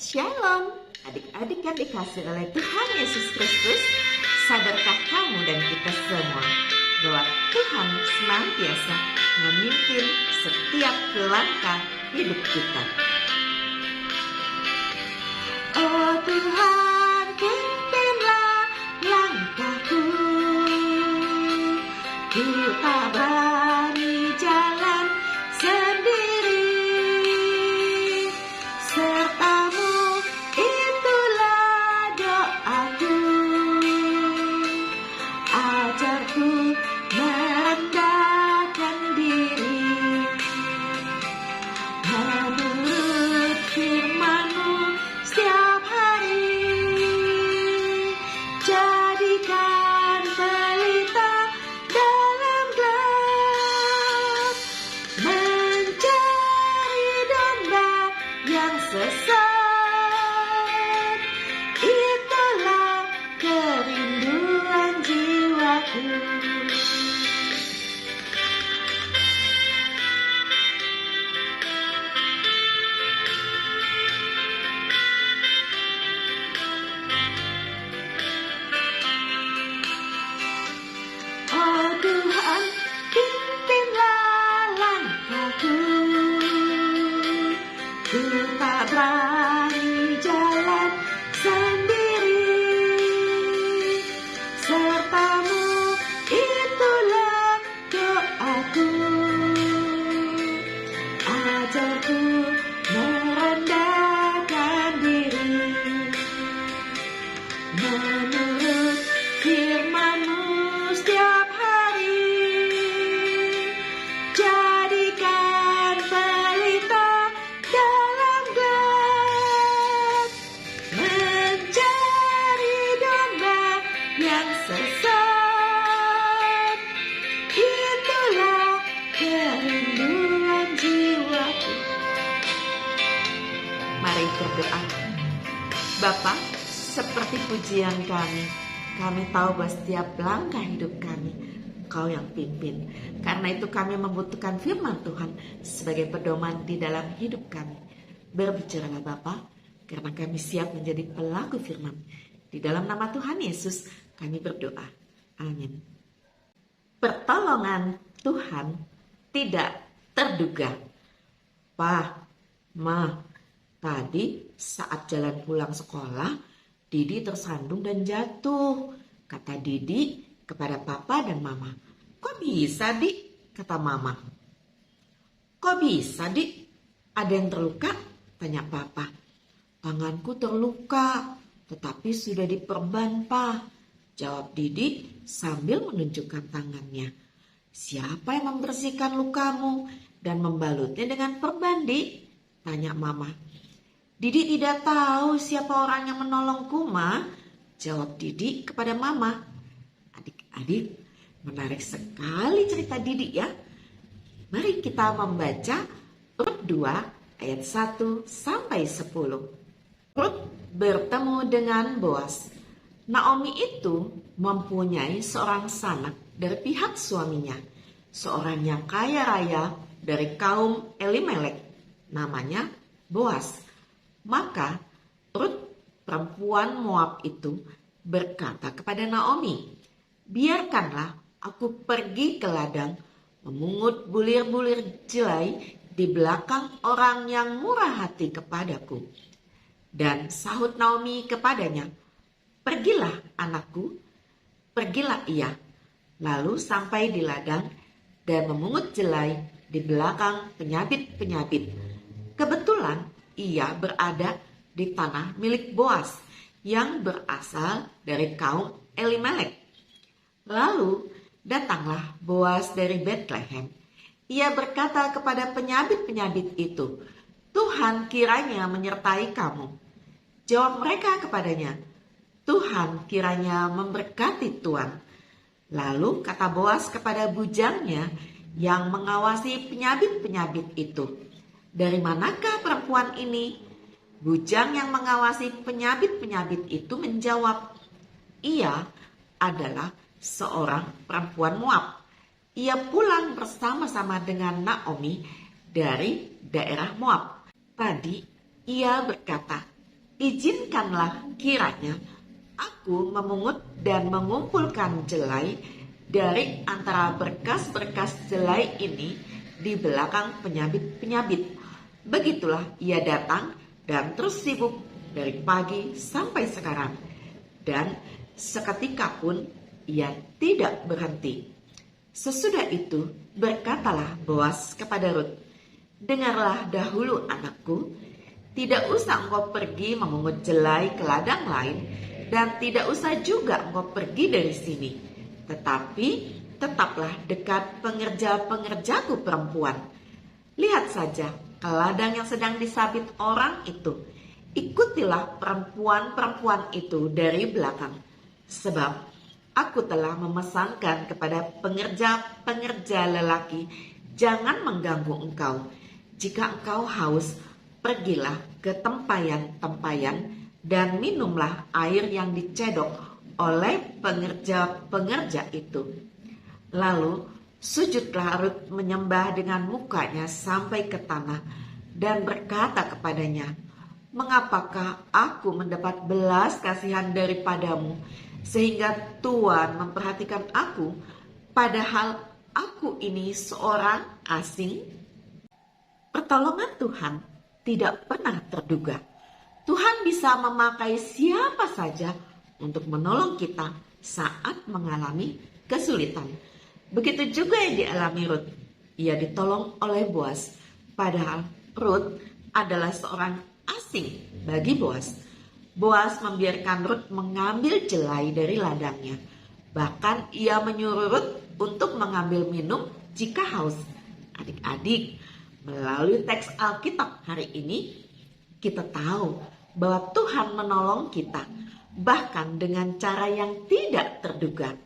Shalom, adik-adik yang dikasih oleh Tuhan Yesus Kristus. Sadarkah kamu dan kita semua bahwa Tuhan senantiasa memimpin setiap langkah hidup kita. Oh Tuhan, pimpinlah langkahku, ku tak berani jalan sendiri. Sertamu itulah doaku, ajarku merendahkan diri, menurut firman-Mu setiap hari. Jadikan pelita dalam gelap, mencari domba yang sesat. Itulah kerinduan jiwaku. Oh Tuhan, pimpinlah langkahku, ku tak berani jalan sendiri. Sertamu itulah doaku, ajarku merendahkan diri, menurut firman-Mu setiap hari. Jadikan pelita dalam gelap, mencari domba yang sesat. Itulah kerinduan jiwaku. Mari berdoa. Bapa, seperti pujian kami tahu bahwa setiap langkah hidup kami Kau yang pimpin. Karena itu kami membutuhkan firman Tuhan sebagai pedoman di dalam hidup kami. Berbicaralah Bapa, karena kami siap menjadi pelaku firman. Di dalam nama Tuhan Yesus kami berdoa. Amin. Pertolongan Tuhan tidak terduga. Pa, Ma, tadi saat jalan pulang sekolah, Didi tersandung dan jatuh. Kata Didi kepada Papa dan Mama. Kok bisa, Dik? Kata Mama. Kok bisa, Dik? Ada yang terluka? Tanya Papa. Tanganku terluka, tetapi sudah diperban, Pa. Jawab Didi sambil menunjukkan tangannya. Siapa yang membersihkan lukamu dan membalutnya dengan perban, Dik? Tanya Mama. Didi tidak tahu siapa orang yang menolongku, Ma. Jawab Didi kepada Mama. Adik-adik, menarik sekali cerita Didi ya. Mari kita membaca Rut 2 ayat 1 sampai 10. Rut bertemu dengan Boas. Naomi itu mempunyai seorang sanak dari pihak suaminya, seorang yang kaya raya dari kaum Elimelek, namanya Boas. Maka Rut, perempuan Moab itu, berkata kepada Naomi, biarkanlah aku pergi ke ladang memungut bulir-bulir jelai di belakang orang yang murah hati kepadaku. Dan sahut Naomi kepadanya, pergilah anakku, pergilah ia. Lalu sampai di ladang dan memungut jelai di belakang penyabit-penyabit. Kebetulan ia berada di tanah milik Boas yang berasal dari kaum Elimelek. Lalu datanglah Boas dari Betlehem. Ia berkata kepada penyabit-penyabit itu, Tuhan kiranya menyertai kamu. Jawab mereka kepadanya, Tuhan kiranya memberkati tuan. Lalu kata Boas kepada bujangnya yang mengawasi penyabit-penyabit itu, dari manakah perempuan ini? Bujang yang mengawasi penyabit-penyabit itu menjawab, ia adalah seorang perempuan Moab. Ia pulang bersama-sama dengan Naomi dari daerah Moab. Tadi ia berkata, Izinkanlah kiranya aku memungut dan mengumpulkan jelai dari antara berkas-berkas jelai ini di belakang penyabit-penyabit. Begitulah ia datang dan terus sibuk dari pagi sampai sekarang. Dan seketika pun ia tidak berhenti. Sesudah itu berkatalah Boas kepada Rut, "Dengarlah dahulu anakku, tidak usah engkau pergi memungut jelai ke ladang lain, dan tidak usah juga engkau pergi dari sini. Tetapi tetaplah dekat pengerja-pengerjaku perempuan. Lihat saja ke ladang yang sedang disabit orang itu. Ikutilah perempuan-perempuan itu dari belakang. Sebab aku telah memesankan kepada pengerja-pengerja lelaki, jangan mengganggu engkau. Jika engkau haus, pergilah ke tempayan-tempayan dan minumlah air yang dicedok oleh pengerja-pengerja itu." Lalu sujudlah Rut menyembah dengan mukanya sampai ke tanah dan berkata kepadanya, "Mengapakah aku mendapat belas kasihan daripadamu sehingga Tuhan memperhatikan aku, padahal aku ini seorang asing?" Pertolongan Tuhan tidak pernah terduga. Tuhan bisa memakai siapa saja untuk menolong kita saat mengalami kesulitan. Begitu juga yang dialami Rut. Ia ditolong oleh Boas, padahal Rut adalah seorang asing bagi Boas. Boas membiarkan Rut mengambil jelai dari ladangnya. Bahkan ia menyuruh Rut untuk mengambil minum jika haus. Adik-adik, melalui teks Alkitab hari ini, kita tahu bahwa Tuhan menolong kita, bahkan dengan cara yang tidak terduga.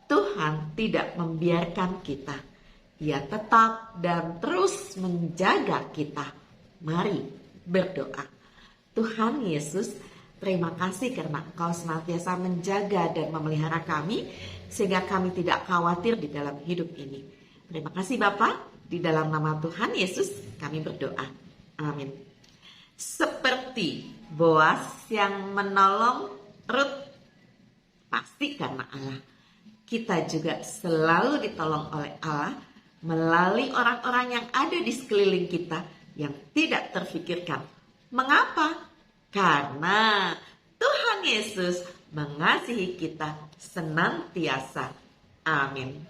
Tuhan tidak membiarkan kita. Ia tetap dan terus menjaga kita. Mari berdoa. Tuhan Yesus, terima kasih karena Engkau senantiasa menjaga dan memelihara kami, sehingga kami tidak khawatir di dalam hidup ini. Terima kasih Bapa. Di dalam nama Tuhan Yesus kami berdoa. Amin. Seperti Boas yang menolong Rut, pasti karena Allah. Kita juga selalu ditolong oleh Allah melalui orang-orang yang ada di sekeliling kita yang tidak terfikirkan. Mengapa? Karena Tuhan Yesus mengasihi kita senantiasa. Amin.